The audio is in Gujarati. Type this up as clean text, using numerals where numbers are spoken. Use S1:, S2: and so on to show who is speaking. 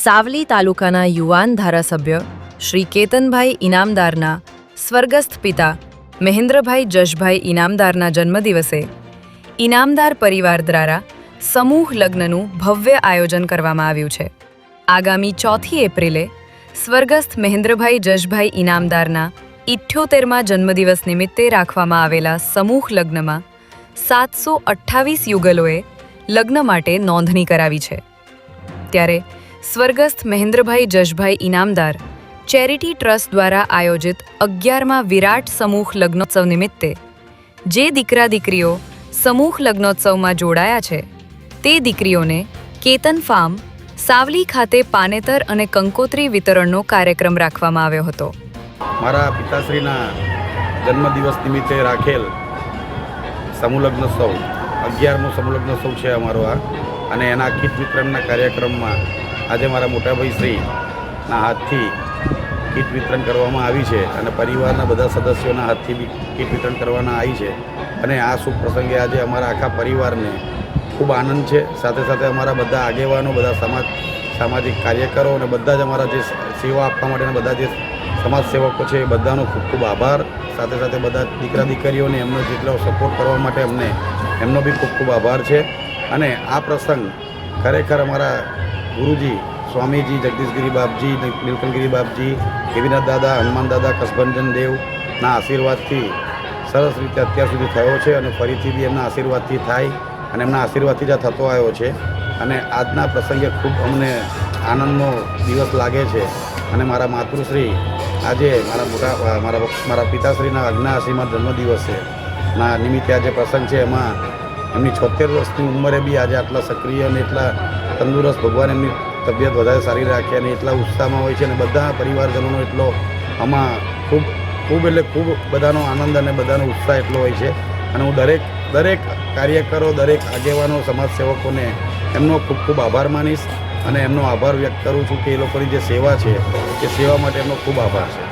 S1: સાવલી તાલુકાના યુવાન ધારાસભ્ય શ્રી કેતનભાઈ ઇનામદારના સ્વર્ગસ્થ પિતા મહેન્દ્રભાઈ જશભાઈ ઇનામદારના જન્મદિવસે ઇનામદાર પરિવાર દ્વારા સમૂહ લગ્નનું ભવ્ય આયોજન કરવામાં આવ્યું છે। આગામી 4 એપ્રિલે સ્વર્ગસ્થ મહેન્દ્રભાઈ જશભાઈ ઇનામદારના 78મા જન્મદિવસ નિમિત્તે રાખવામાં આવેલા સમૂહ લગ્નમાં 728 યુગલોએ લગ્ન માટે નોંધણી કરાવી છે। ત્યારે સ્વર્ગસ્થ મહેન્દ્રભાઈ જશભાઈ ઇનામદાર ચેરિટી ટ્રસ્ટ દ્વારા આયોજિત 11મા વિરાટ સમૂહ લગ્નોત્સવ નિમિત્તે જે દીકરા દીકરીઓ સમૂહ લગ્નોત્સવમાં જોડાયા છે તે દીકરીઓને કેતન ફાર્મ સાવલી ખાતે પાનેતર અને કંકોત્રી વિતરણનો કાર્યક્રમ રાખવામાં આવ્યો હતો।
S2: મારા પિતાશ્રીના જન્મદિવસ નિમિત્તે રાખેલ સમૂહ લગ્નોત્સવ 11મો સમૂહ લગ્નોત્સવ છે અમારો આ, અને એના કીટ વિતરણના કાર્યક્રમમાં આજે મારા મોટાભાઈ શ્રીના હાથથી કીટ વિતરણ કરવામાં આવી છે અને પરિવારના બધા સદસ્યોના હાથથી બી કીટ વિતરણ કરવામાં આવી છે। અને આ શુભ પ્રસંગે આજે અમારા આખા પરિવારને ખૂબ આનંદ છે। સાથે સાથે અમારા બધા આગેવાનો, બધા સામાજિક કાર્યકરો અને બધા જ અમારા જે સેવા આપવા માટેના બધા જે સમાજ સેવકો છે એ બધાનો ખૂબ ખૂબ આભાર। સાથે સાથે બધા દીકરા દીકરીઓને એમનો જેટલો સપોર્ટ કરવા માટે એમનો બી ખૂબ ખૂબ આભાર છે। અને આ પ્રસંગ ખરેખર અમારા ગુરુજી સ્વામીજી જગદીશગીરી બાપજી, નીલકંઠગીરી બાપજી, દેવીનાથ દાદા, હનુમાન દાદા, કસબંજન દેવના આશીર્વાદથી સરસ રીતે અત્યાર સુધી થયો છે અને ફરીથી બી એમના આશીર્વાદથી થાય અને એમના આશીર્વાદથી જ આ થતો આવ્યો છે। અને આજના પ્રસંગે ખૂબ અમને આનંદનો દિવસ લાગે છે। અને મારા માતૃશ્રી આજે મારા પિતાશ્રીના 79મા જન્મદિવસે ના નિમિત્તે આજે પ્રસંગ છે, એમાં એમની 76 વર્ષની ઉંમરે બી આજે આટલા સક્રિય અને એટલા તંદુરસ્ત, ભગવાન એમની તબિયત વધારે સારી રાખે અને એટલા ઉત્સાહમાં હોય છે અને બધા પરિવારજનોનો એટલો આમાં ખૂબ બધાનો આનંદ અને બધાનો ઉત્સાહ એટલો હોય છે। અને હું દરેક કાર્યકરો, દરેક આગેવાનો, સમાજસેવકોને એમનો ખૂબ ખૂબ આભાર માનીશ અને એમનો આભાર વ્યક્ત કરું છું કે એ લોકોની જે સેવા છે એ સેવા માટે એમનો ખૂબ આભાર છે।